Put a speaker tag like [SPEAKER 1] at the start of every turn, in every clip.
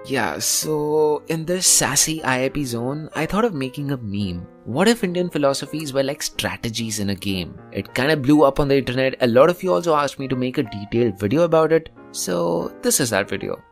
[SPEAKER 1] Yeah, so in this sassy IIP zone, I thought of making a meme. What if Indian philosophies were like strategies in a game? It kind of blew up on the internet. A lot of you also asked me to make a detailed video about it. So this is that video.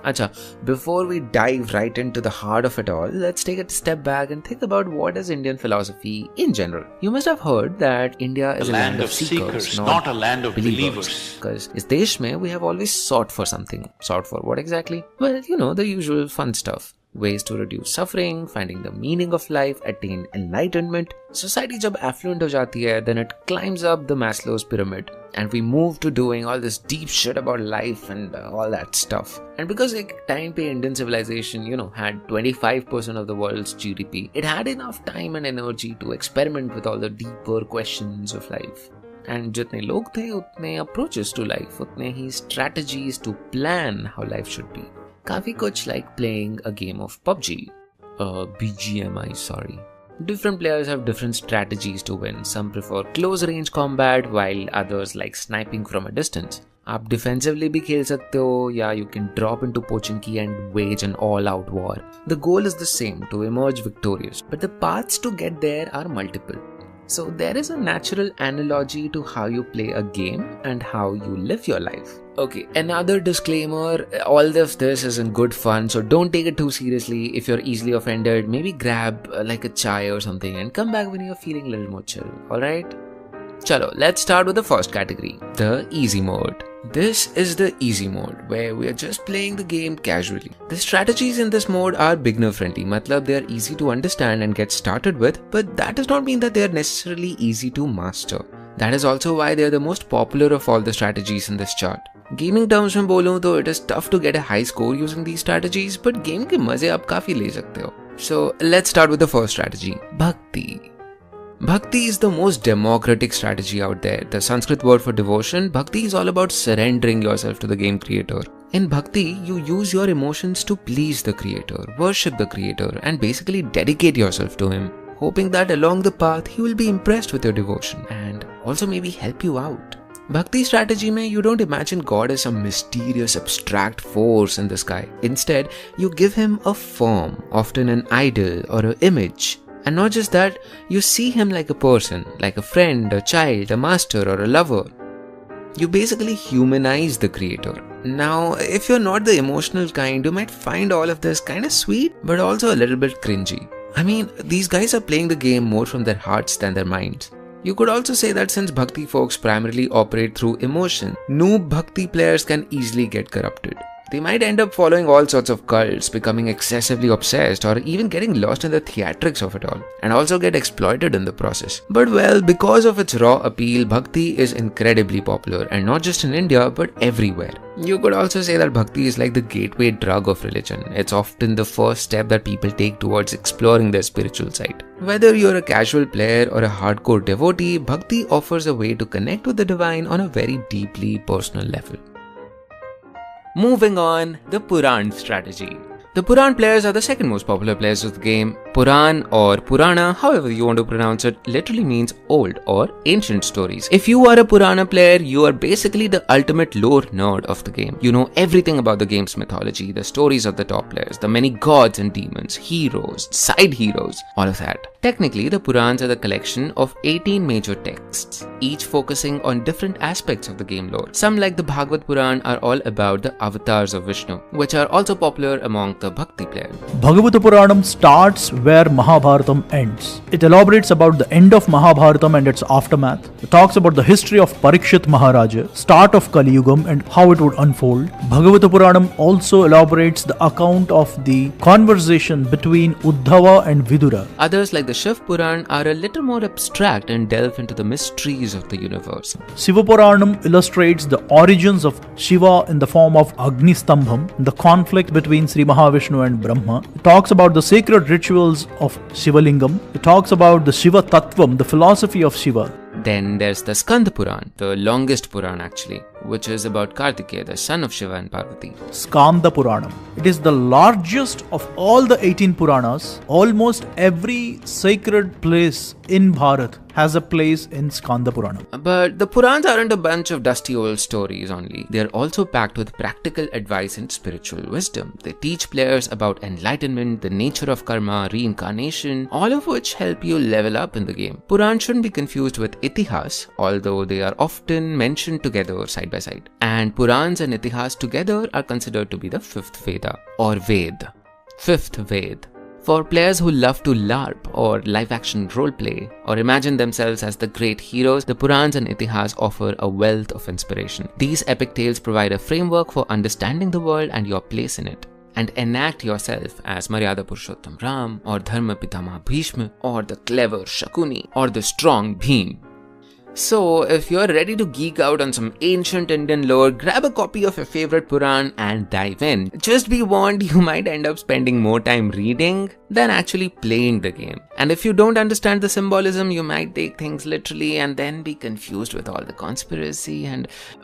[SPEAKER 1] Acha, before we dive right into the heart of it all, let's take a step back and think about what is Indian philosophy in general. You must have heard that India is a land of seekers,
[SPEAKER 2] not a land of believers.
[SPEAKER 1] Because in Desh mein, we have always sought for something. Sought for what exactly? Well, the usual fun stuff. Ways to reduce suffering, finding the meaning of life, attain enlightenment. Society jab affluent ho jati hai, then it climbs up the Maslow's pyramid. And we move to doing all this deep shit about life and all that stuff. And because time pe Indian civilization, had 25% of the world's GDP, it had enough time and energy to experiment with all the deeper questions of life. And jitne log the, utne approaches to life, utne hi strategies to plan how life should be. Kafi kuch like playing a game of PUBG. BGMI, sorry. Different players have different strategies to win. Some prefer close range combat while others like sniping from a distance. आप defensively भी खेल सकते हो, या you can drop into Pochinki and wage an all-out war. The goal is the same, to emerge victorious, but the paths to get there are multiple. So there is a natural analogy to how you play a game and how you live your life. Okay, another disclaimer, all of this is in good fun, so don't take it too seriously. If you're easily offended, maybe grab like a chai or something and come back when you're feeling a little more chill, alright? Chalo, let's start with the first category, the easy mode. This is the easy mode, where we are just playing the game casually. The strategies in this mode are beginner friendly, matlab they are easy to understand and get started with, but that does not mean that they are necessarily easy to master. That is also why they are the most popular of all the strategies in this chart. Gaming terms में बोलूं तो it is tough to get a high score using these strategies, but game के मजे आप काफी ले सकते हो. So let's start with the first strategy, Bhakti. Bhakti is the most democratic strategy out there. The Sanskrit word for devotion, Bhakti is all about surrendering yourself to the game creator. In Bhakti, you use your emotions to please the creator, worship the creator, and basically dedicate yourself to him, hoping that along the path he will be impressed with your devotion and also maybe help you out. Bhakti strategy mein, you don't imagine God as some mysterious abstract force in the sky. Instead, you give him a form, often an idol or an image. And not just that, you see him like a person, like a friend, a child, a master or a lover. You basically humanize the creator. Now, if you're not the emotional kind, you might find all of this kind of sweet, but also a little bit cringy. I mean, these guys are playing the game more from their hearts than their minds. You could also say that since Bhakti folks primarily operate through emotion, noob Bhakti players can easily get corrupted. They might end up following all sorts of cults, becoming excessively obsessed, or even getting lost in the theatrics of it all, and also get exploited in the process. But well, because of its raw appeal, Bhakti is incredibly popular, and not just in India, but everywhere. You could also say that Bhakti is like the gateway drug of religion. It's often the first step that people take towards exploring their spiritual side. Whether you're a casual player or a hardcore devotee, Bhakti offers a way to connect with the divine on a very deeply personal level. Moving on, the Puran strategy. The Puran players are the second most popular players of the game. Puran or Purana, however you want to pronounce it, literally means old or ancient stories. If you are a Purana player, you are basically the ultimate lore nerd of the game. You know everything about the game's mythology, the stories of the top players, the many gods and demons, heroes, side heroes, all of that. Technically, the Purans are the collection of 18 major texts, each focusing on different aspects of the game lore. Some like the Bhagavad Puran are all about the avatars of Vishnu, which are also popular among the Bhakti players.
[SPEAKER 3] Bhagavata Puranam starts where Mahabharatam ends. It elaborates about the end of Mahabharatam and its aftermath. It talks about the history of Parikshit Maharaja, start of Kali Yugam and how it would unfold. Bhagavata Puranam also elaborates the account of the conversation between Uddhava and Vidura.
[SPEAKER 1] Others like the Shiv Puran are a little more abstract and delve into the mysteries of the universe.
[SPEAKER 3] Shiva Puranam illustrates the origins of Shiva in the form of Agni Stambham, the conflict between Sri Mahavishnu and Brahma. It talks about the sacred rituals of Shivalingam. It talks about the Shiva Tattvam, the philosophy of Shiva.
[SPEAKER 1] Then there's the Skanda Puran, the longest Puran actually, which is about Kartikeya, the son of Shiva and Parvati.
[SPEAKER 3] Skanda Puranam. It is the largest of all the 18 Puranas. Almost every sacred place in Bharat has a place in Skanda Puranam.
[SPEAKER 1] But the Purans aren't a bunch of dusty old stories only. They are also packed with practical advice and spiritual wisdom. They teach players about enlightenment, the nature of karma, reincarnation, all of which help you level up in the game. Puran shouldn't be confused with Itihas, although they are often mentioned together side by side. And Purans and Itihas together are considered to be the fifth Veda, or Ved. Fifth Ved. For players who love to LARP or live-action roleplay or imagine themselves as the great heroes, the Purans and Itihas offer a wealth of inspiration. These epic tales provide a framework for understanding the world and your place in it, and enact yourself as Maryada Purushottam Ram or Dharma Pitama Bhishma or the clever Shakuni or the strong Bhim. So, if you're ready to geek out on some ancient Indian lore, grab a copy of your favorite Puran and dive in. Just be warned, you might end up spending more time reading than actually playing the game. And if you don't understand the symbolism, you might take things literally and then be confused with all the conspiracy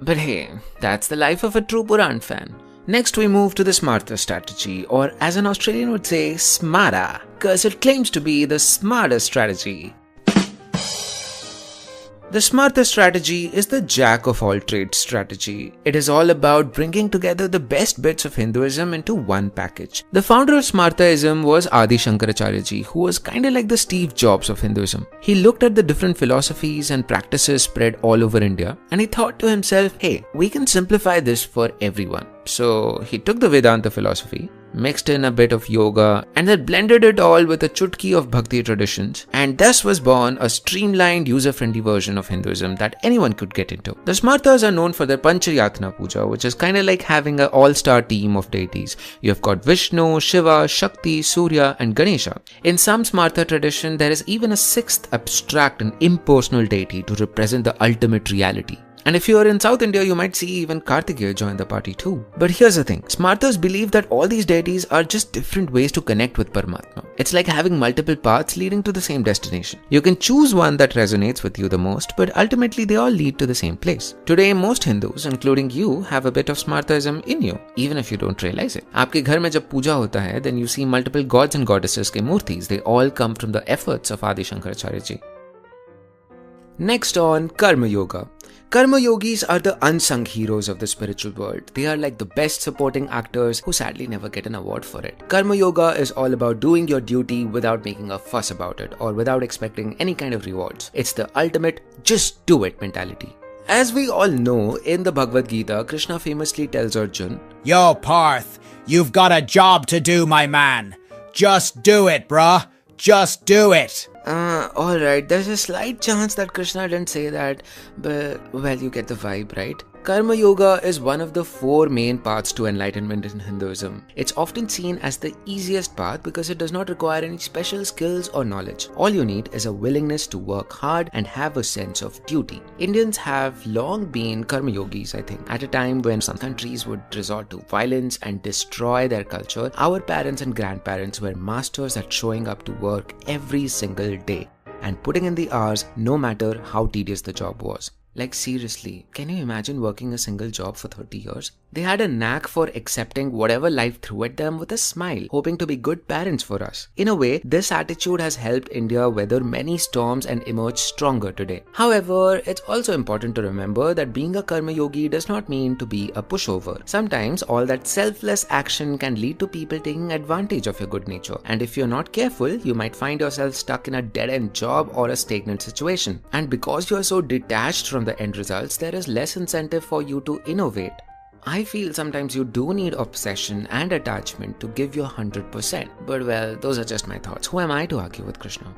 [SPEAKER 1] But hey, that's the life of a true Puran fan. Next we move to the Smarta strategy, or as an Australian would say, Smara, cause it claims to be the smartest strategy. The Smarta strategy is the jack of all trades strategy. It is all about bringing together the best bits of Hinduism into one package. The founder of Smartaism was Adi Shankaracharya ji, who was kinda like the Steve Jobs of Hinduism. He looked at the different philosophies and practices spread all over India, and he thought to himself, hey, we can simplify this for everyone. So he took the Vedanta philosophy, mixed in a bit of yoga, and then blended it all with a chutki of bhakti traditions, and thus was born a streamlined, user-friendly version of Hinduism that anyone could get into. The Smartas are known for their Panchayatna Puja, which is kind of like having an all-star team of deities. You have got Vishnu, Shiva, Shakti, Surya, and Ganesha. In some Smarta tradition, there is even a sixth abstract and impersonal deity to represent the ultimate reality. And if you are in South India, you might see even Kartikeya join the party too. But here's the thing, Smartas believe that all these deities are just different ways to connect with Paramatma. It's like having multiple paths leading to the same destination. You can choose one that resonates with you the most, but ultimately they all lead to the same place. Today, most Hindus, including you, have a bit of Smartaism in you, even if you don't realize it. आपके घर में जब पूजा होता है, then you see multiple gods and goddesses के मूर्तिs. They all come from the efforts of Adi Shankaracharya ji. Next on Karma Yoga. Karma yogis are the unsung heroes of the spiritual world. They are like the best supporting actors who sadly never get an award for it. Karma yoga is all about doing your duty without making a fuss about it or without expecting any kind of rewards. It's the ultimate just do it mentality. As we all know, in the Bhagavad Gita, Krishna famously tells Arjun,
[SPEAKER 4] Yo, Parth, you've got a job to do, my man. Just do it, bruh. Just do it.
[SPEAKER 1] Alright, there's a slight chance that Krishna didn't say that, but well, you get the vibe, right? Karma Yoga is one of the 4 main paths to enlightenment in Hinduism. It's often seen as the easiest path because it does not require any special skills or knowledge. All you need is a willingness to work hard and have a sense of duty. Indians have long been Karma Yogis, I think. At a time when some countries would resort to violence and destroy their culture, our parents and grandparents were masters at showing up to work every single day and putting in the hours no matter how tedious the job was. Like seriously, can you imagine working a single job for 30 years? They had a knack for accepting whatever life threw at them with a smile, hoping to be good parents for us. In a way, this attitude has helped India weather many storms and emerge stronger today. However, it's also important to remember that being a karma yogi does not mean to be a pushover. Sometimes all that selfless action can lead to people taking advantage of your good nature. And if you're not careful, you might find yourself stuck in a dead-end job or a stagnant situation. And because you're so detached from the end results, there is less incentive for you to innovate. I feel sometimes you do need obsession and attachment to give your 100%. But well, those are just my thoughts. Who am I to argue with Krishna?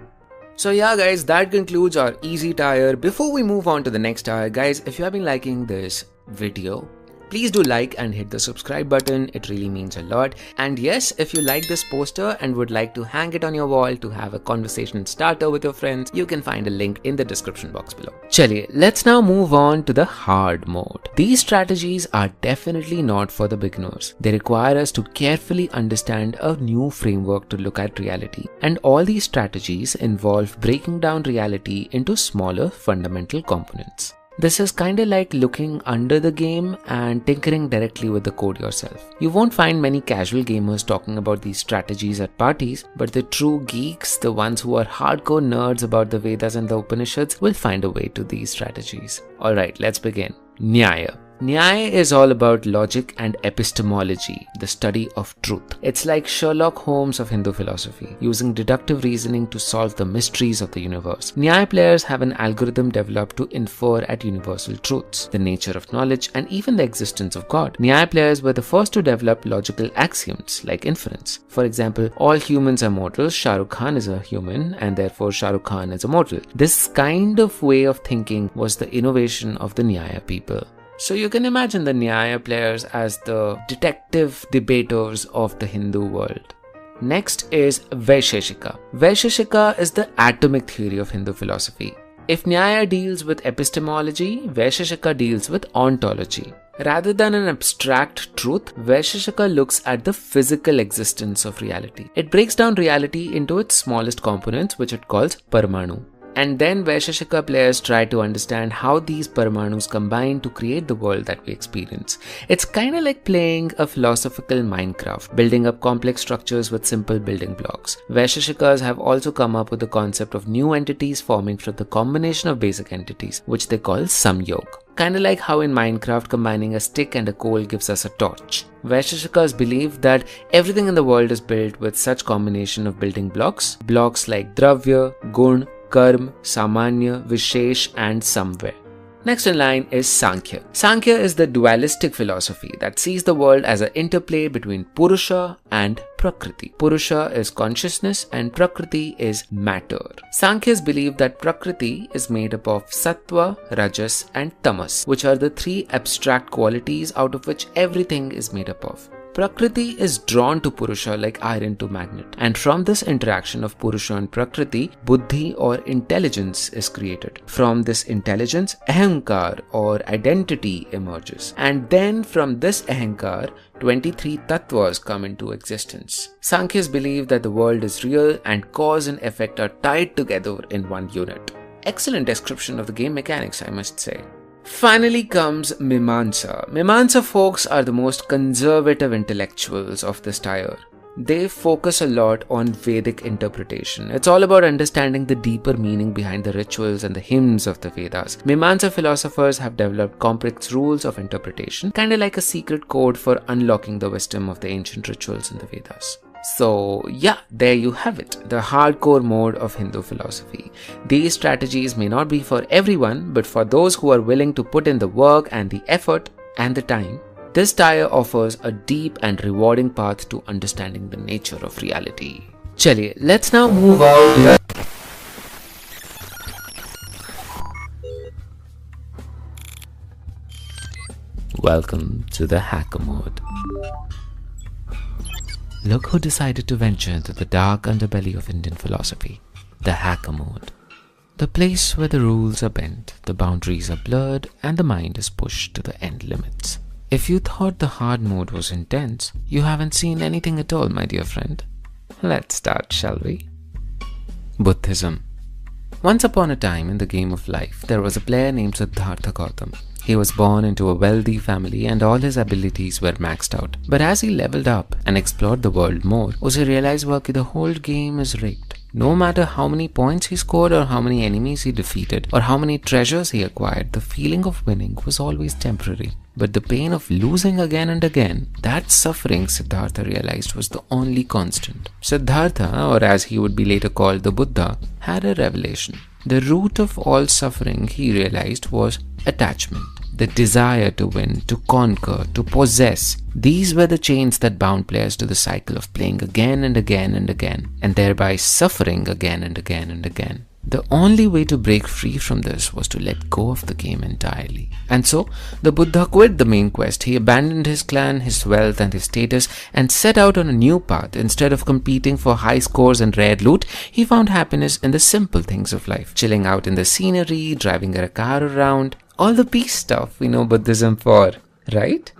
[SPEAKER 1] So yeah guys, that concludes our easy tire. Before we move on to the next tire, guys, if you have been liking this video, please do like and hit the subscribe button. It really means a lot. And yes, if you like this poster and would like to hang it on your wall to have a conversation starter with your friends, you can find a link in the description box below. Chaliye, let's now move on to the hard mode. These strategies are definitely not for the beginners. They require us to carefully understand a new framework to look at reality. And all these strategies involve breaking down reality into smaller fundamental components. This is kinda like looking under the game and tinkering directly with the code yourself. You won't find many casual gamers talking about these strategies at parties, but the true geeks, the ones who are hardcore nerds about the Vedas and the Upanishads, will find a way to these strategies. Alright, let's begin. Nyaya. Nyaya is all about logic and epistemology, the study of truth. It's like Sherlock Holmes of Hindu philosophy, using deductive reasoning to solve the mysteries of the universe. Nyaya players have an algorithm developed to infer at universal truths, the nature of knowledge, and even the existence of God. Nyaya players were the first to develop logical axioms like inference. For example, all humans are mortal, Shah Rukh Khan is a human, and therefore Shah Rukh Khan is a mortal. This kind of way of thinking was the innovation of the Nyaya people. So you can imagine the Nyaya players as the detective debaters of the Hindu world. Next is Vaisheshika. Vaisheshika is the atomic theory of Hindu philosophy. If Nyaya deals with epistemology, Vaisheshika deals with ontology. Rather than an abstract truth, Vaisheshika looks at the physical existence of reality. It breaks down reality into its smallest components, which it calls Paramanu. And then Vaisheshika players try to understand how these Paramanus combine to create the world that we experience. It's kinda like playing a philosophical Minecraft, building up complex structures with simple building blocks. Vaisheshikas have also come up with the concept of new entities forming from the combination of basic entities, which they call Samyog. Kinda like how in Minecraft combining a stick and a coal gives us a torch. Vaisheshikas believe that everything in the world is built with such combination of building blocks like Dravya, Gun, Karm, Samanya, Vishesh and Samvay. Next in line is Sankhya. Sankhya is the dualistic philosophy that sees the world as an interplay between Purusha and Prakriti. Purusha is consciousness and Prakriti is matter. Sankhyas believe that Prakriti is made up of Sattva, Rajas and Tamas, which are the three abstract qualities out of which everything is made up of. Prakriti is drawn to Purusha like iron to magnet, and from this interaction of Purusha and Prakriti, Buddhi or intelligence is created. From this intelligence, Ahankar or identity emerges, and then from this Ahankar, 23 tattvas come into existence. Sankhyas believe that the world is real and cause and effect are tied together in one unit. Excellent description of the game mechanics, I must say. Finally comes Mimamsa. Mimamsa folks are the most conservative intellectuals of this tier. They focus a lot on Vedic interpretation. It's all about understanding the deeper meaning behind the rituals and the hymns of the Vedas. Mimamsa philosophers have developed complex rules of interpretation, kind of like a secret code for unlocking the wisdom of the ancient rituals in the Vedas. So yeah, there you have it, the hardcore mode of Hindu philosophy. These strategies may not be for everyone, but for those who are willing to put in the work and the effort and the time, this tier offers a deep and rewarding path to understanding the nature of reality. Chaliye, let's now move out. Welcome to the hacker mode. Look who decided to venture into the dark underbelly of Indian philosophy, the hacker mode. The place where the rules are bent, the boundaries are blurred, and the mind is pushed to the end limits. If you thought the hard mode was intense, you haven't seen anything at all, my dear friend. Let's start, shall we? Buddhism. Once upon a time in the game of life, there was a player named Siddhartha Gautam. He was born into a wealthy family and all his abilities were maxed out. But as he leveled up and explored the world more, he realized that the whole game is rigged. No matter how many points he scored or how many enemies he defeated or how many treasures he acquired, the feeling of winning was always temporary. But the pain of losing again and again, that suffering Siddhartha realized was the only constant. Siddhartha, or as he would be later called the Buddha, had a revelation. The root of all suffering, he realized, was attachment. The desire to win, to conquer, to possess. These were the chains that bound players to the cycle of playing again and again and again, and thereby suffering again and again and again. The only way to break free from this was to let go of the game entirely. And so, the Buddha quit the main quest. He abandoned his clan, his wealth and his status and set out on a new path. Instead of competing for high scores and rare loot, he found happiness in the simple things of life. Chilling out in the scenery, driving a car around, all the peace stuff we know Buddhism for, right?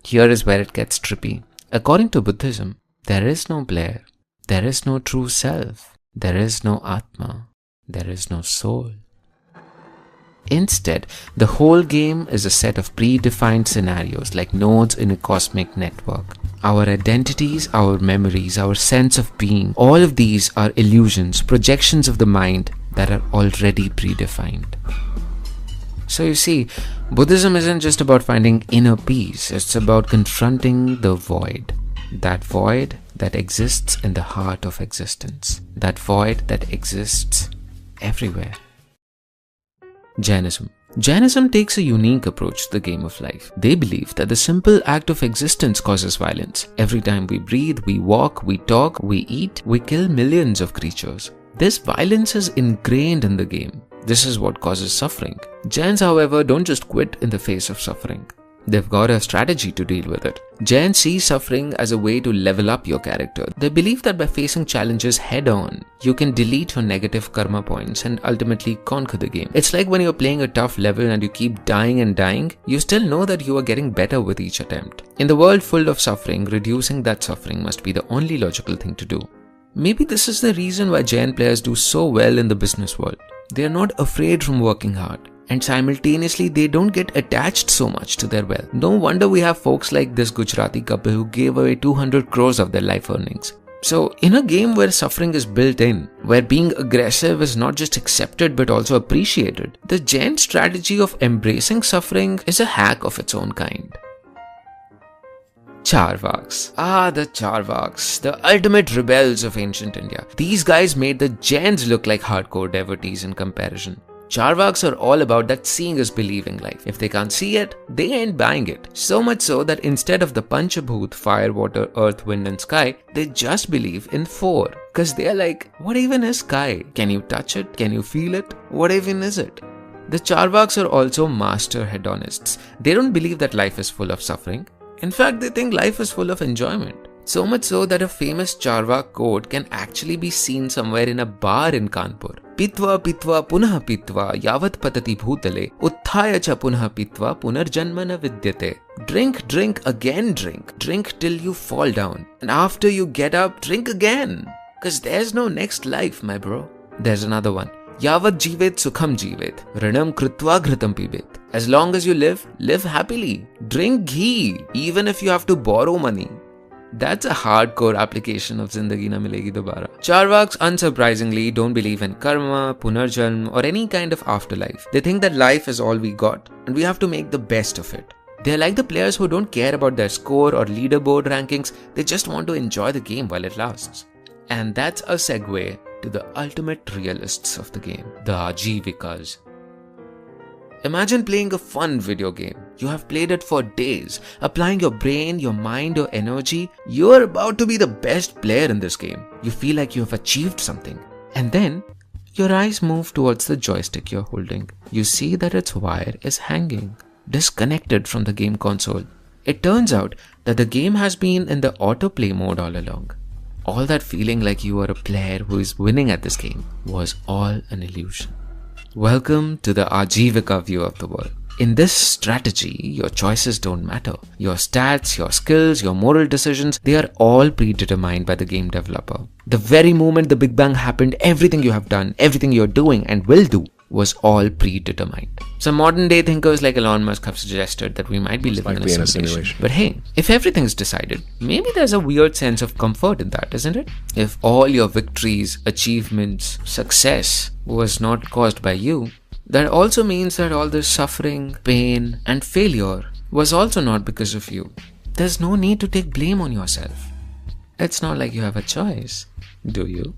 [SPEAKER 1] Here is where it gets trippy. According to Buddhism, there is no player, there is no true self. There is no Atma, there is no soul. Instead, the whole game is a set of predefined scenarios like nodes in a cosmic network. Our identities, our memories, our sense of being, all of these are illusions, projections of the mind that are already predefined. So you see, Buddhism isn't just about finding inner peace, it's about confronting the void. That void that exists in the heart of existence. That void that exists everywhere. Jainism. Jainism takes a unique approach to the game of life. They believe that the simple act of existence causes violence. Every time we breathe, we walk, we talk, we eat, we kill millions of creatures. This violence is ingrained in the game. This is what causes suffering. Jains, however, don't just quit in the face of suffering. They've got a strategy to deal with it. Jains see suffering as a way to level up your character. They believe that by facing challenges head-on, you can delete your negative karma points and ultimately conquer the game. It's like when you're playing a tough level and you keep dying and dying, you still know that you are getting better with each attempt. In the world full of suffering, reducing that suffering must be the only logical thing to do. Maybe this is the reason why Jain players do so well in the business world. They are not afraid from working hard. And simultaneously, they don't get attached so much to their wealth. No wonder we have folks like this Gujarati couple who gave away 200 crores of their life earnings. So, in a game where suffering is built in, where being aggressive is not just accepted but also appreciated, the Jain strategy of embracing suffering is a hack of its own kind. Charvaks. The Charvaks, the ultimate rebels of ancient India. These guys made the Jains look like hardcore devotees in comparison. Charvaks are all about that seeing is believing life. If they can't see it, they ain't buying it. So much so that instead of the Panchabhut, fire, water, earth, wind and sky, they just believe in 4. Cause they're like, what even is sky? Can you touch it? Can you feel it? What even is it? The Charvaks are also master hedonists. They don't believe that life is full of suffering. In fact, they think life is full of enjoyment. So much so that a famous Charvak quote can actually be seen somewhere in a bar in Kanpur. Pitva pitva punah pitva yavat patati bhutale utthaya cha punah pitva punarjanmana vidyate. Drink, drink, again drink. Drink till you fall down. And after you get up, drink again. Cause there's no next life, my bro. There's another one. Yavat jivet sukham jivet. Ranam krutva ghritam pibet. As long as you live, live happily. Drink ghee, even if you have to borrow money. That's a hardcore application of Zindagi Na Milegi Dobara. Charvaks, unsurprisingly, don't believe in karma, punarjanm, or any kind of afterlife. They think that life is all we got, and we have to make the best of it. They're like the players who don't care about their score or leaderboard rankings, they just want to enjoy the game while it lasts. And that's a segue to the ultimate realists of the game, the Ajivikas. Imagine playing a fun video game. You have played it for days, applying your brain, your mind, your energy. You're about to be the best player in this game. You feel like you have achieved something. And then, your eyes move towards the joystick you're holding. You see that its wire is hanging, disconnected from the game console. It turns out that the game has been in the autoplay mode all along. All that feeling like you are a player who is winning at this game was all an illusion. Welcome to the Ajivika view of the world. In this strategy, your choices don't matter. Your stats, your skills, your moral decisions, they are all predetermined by the game developer. The very moment the Big Bang happened, everything you have done, everything you're doing and will do was all predetermined. Some modern day thinkers like Elon Musk have suggested that we might be living in a simulation. But hey, if everything's decided, maybe there's a weird sense of comfort in that, isn't it? If all your victories, achievements, success was not caused by you, that also means that all this suffering, pain, and failure was also not because of you. There's no need to take blame on yourself. It's not like you have a choice, do you?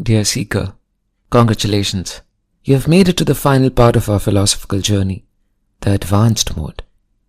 [SPEAKER 1] Dear Seeker, congratulations. You have made it to the final part of our philosophical journey, the advanced mode.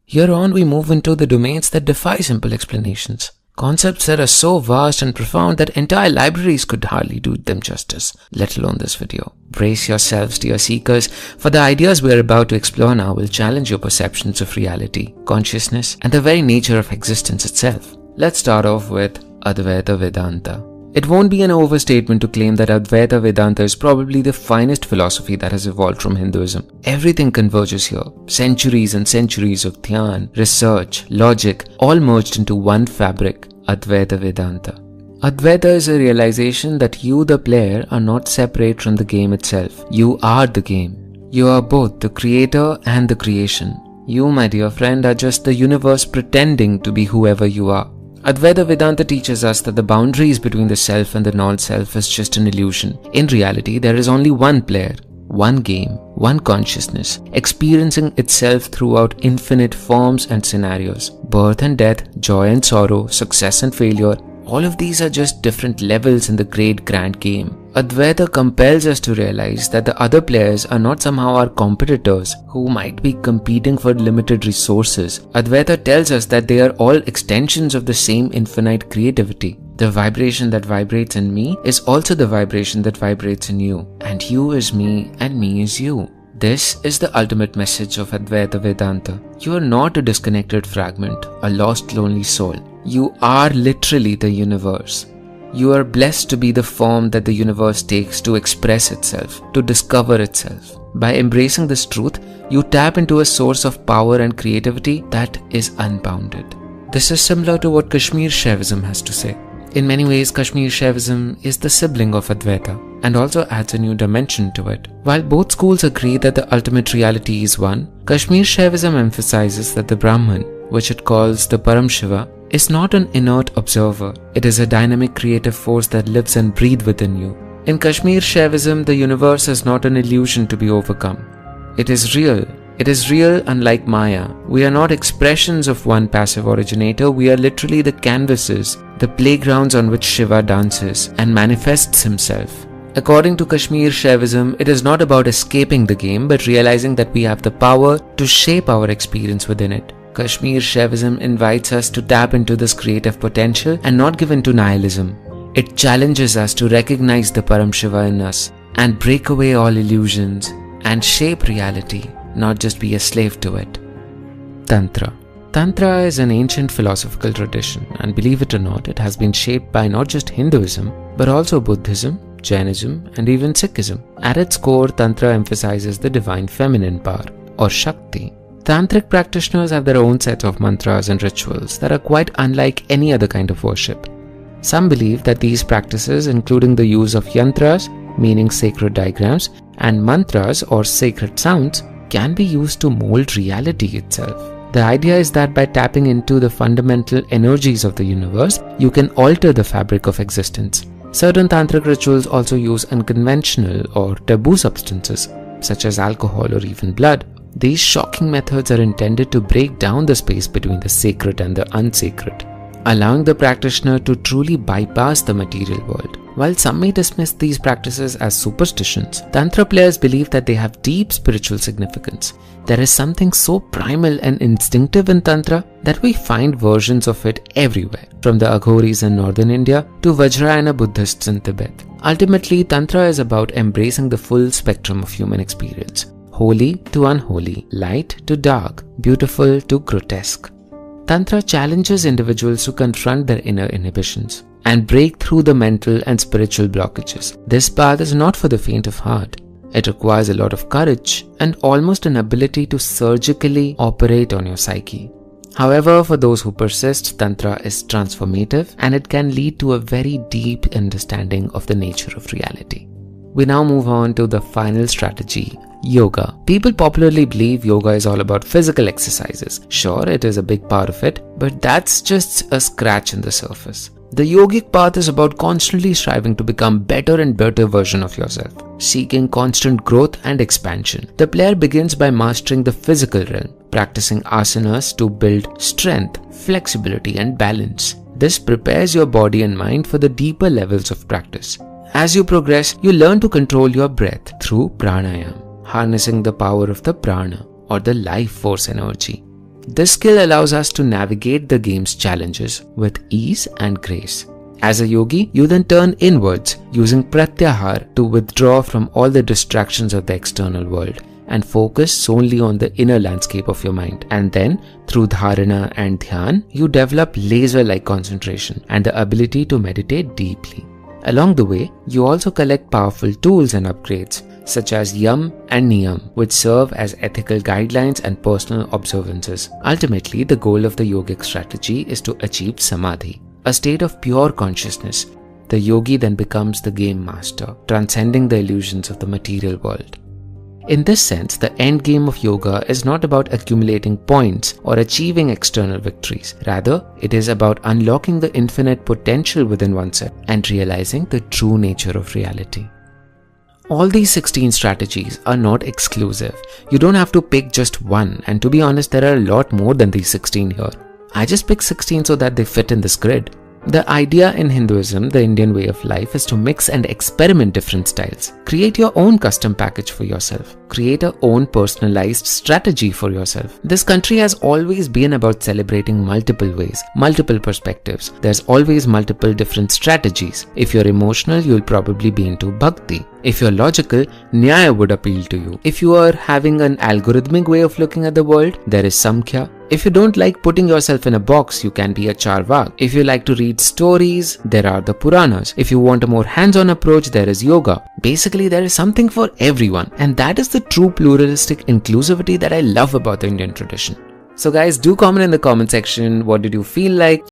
[SPEAKER 1] Here on we move into the domains that defy simple explanations. Concepts that are so vast and profound that entire libraries could hardly do them justice, let alone this video. Brace yourselves, dear seekers, for the ideas we are about to explore now will challenge your perceptions of reality, consciousness, and the very nature of existence itself. Let's start off with Advaita Vedanta. It won't be an overstatement to claim that Advaita Vedanta is probably the finest philosophy that has evolved from Hinduism. Everything converges here. Centuries and centuries of dhyan, research, logic, all merged into one fabric, Advaita Vedanta. Advaita is a realization that you, the player, are not separate from the game itself. You are the game. You are both the creator and the creation. You, my dear friend, are just the universe pretending to be whoever you are. Advaita Vedanta teaches us that the boundaries between the self and the non-self is just an illusion. In reality, there is only one player, one game, one consciousness, experiencing itself throughout infinite forms and scenarios. Birth and death, joy and sorrow, success and failure, all of these are just different levels in the great grand game. Advaita compels us to realize that the other players are not somehow our competitors who might be competing for limited resources. Advaita tells us that they are all extensions of the same infinite creativity. The vibration that vibrates in me is also the vibration that vibrates in you. And you is me and me is you. This is the ultimate message of Advaita Vedanta. You are not a disconnected fragment, a lost lonely soul. You are literally the universe. You are blessed to be the form that the universe takes to express itself, to discover itself. By embracing this truth, you tap into a source of power and creativity that is unbounded. This is similar to what Kashmir Shaivism has to say. In many ways, Kashmir Shaivism is the sibling of Advaita and also adds a new dimension to it. While both schools agree that the ultimate reality is one, Kashmir Shaivism emphasizes that the Brahman, which it calls the Param Shiva, is not an inert observer. It is a dynamic creative force that lives and breathes within you. In Kashmir Shaivism, the universe is not an illusion to be overcome. It is real. It is real, unlike Maya. We are not expressions of one passive originator. We are literally the canvases, the playgrounds on which Shiva dances and manifests himself. According to Kashmir Shaivism, it is not about escaping the game, but realizing that we have the power to shape our experience within it. Kashmir Shaivism invites us to tap into this creative potential and not give in to nihilism. It challenges us to recognize the Param Shiva in us and break away all illusions and shape reality, not just be a slave to it. Tantra. Tantra is an ancient philosophical tradition, and believe it or not, it has been shaped by not just Hinduism, but also Buddhism, Jainism, and even Sikhism. At its core, Tantra emphasizes the divine feminine power, or Shakti. Tantric practitioners have their own set of mantras and rituals that are quite unlike any other kind of worship. Some believe that these practices, including the use of yantras, meaning sacred diagrams, and mantras or sacred sounds, can be used to mold reality itself. The idea is that by tapping into the fundamental energies of the universe, you can alter the fabric of existence. Certain tantric rituals also use unconventional or taboo substances, such as alcohol or even blood. These shocking methods are intended to break down the space between the sacred and the unsacred, allowing the practitioner to truly bypass the material world. While some may dismiss these practices as superstitions, Tantra players believe that they have deep spiritual significance. There is something so primal and instinctive in Tantra that we find versions of it everywhere, from the Aghoris in northern India to Vajrayana Buddhists in Tibet. Ultimately, Tantra is about embracing the full spectrum of human experience. Holy to unholy, light to dark, beautiful to grotesque. Tantra challenges individuals to confront their inner inhibitions and break through the mental and spiritual blockages. This path is not for the faint of heart. It requires a lot of courage and almost an ability to surgically operate on your psyche. However, for those who persist, Tantra is transformative and it can lead to a very deep understanding of the nature of reality. We now move on to the final strategy, yoga. People popularly believe yoga is all about physical exercises. Sure, it is a big part of it, but that's just a scratch in the surface. The yogic path is about constantly striving to become better and better version of yourself, seeking constant growth and expansion. The player begins by mastering the physical realm, practicing asanas to build strength, flexibility, and balance. This prepares your body and mind for the deeper levels of practice. As you progress, you learn to control your breath through pranayama, harnessing the power of the prana or the life force energy. This skill allows us to navigate the game's challenges with ease and grace. As a yogi, you then turn inwards using pratyahar to withdraw from all the distractions of the external world and focus solely on the inner landscape of your mind. And then, through dharana and dhyan, you develop laser-like concentration and the ability to meditate deeply. Along the way, you also collect powerful tools and upgrades, such as yam and niyam, which serve as ethical guidelines and personal observances. Ultimately, the goal of the yogic strategy is to achieve samadhi, a state of pure consciousness. The yogi then becomes the game master, transcending the illusions of the material world. In this sense, the end game of yoga is not about accumulating points or achieving external victories. Rather, it is about unlocking the infinite potential within oneself and realizing the true nature of reality. All these 16 strategies are not exclusive. You don't have to pick just one, and to be honest, there are a lot more than these 16 here. I just picked 16 so that they fit in this grid. The idea in Hinduism, the Indian way of life, is to mix and experiment different styles. Create your own custom package for yourself. Create your own personalized strategy for yourself. This country has always been about celebrating multiple ways, multiple perspectives. There's always multiple different strategies. If you're emotional, you'll probably be into bhakti. If you're logical, nyaya would appeal to you. If you are having an algorithmic way of looking at the world, there is samkhya. If you don't like putting yourself in a box, you can be a charvak. If you like to read stories, there are the Puranas. If you want a more hands-on approach, there is yoga. Basically, there is something for everyone. And that is the true pluralistic inclusivity that I love about the Indian tradition. So guys, do comment in the comment section, what did you feel like?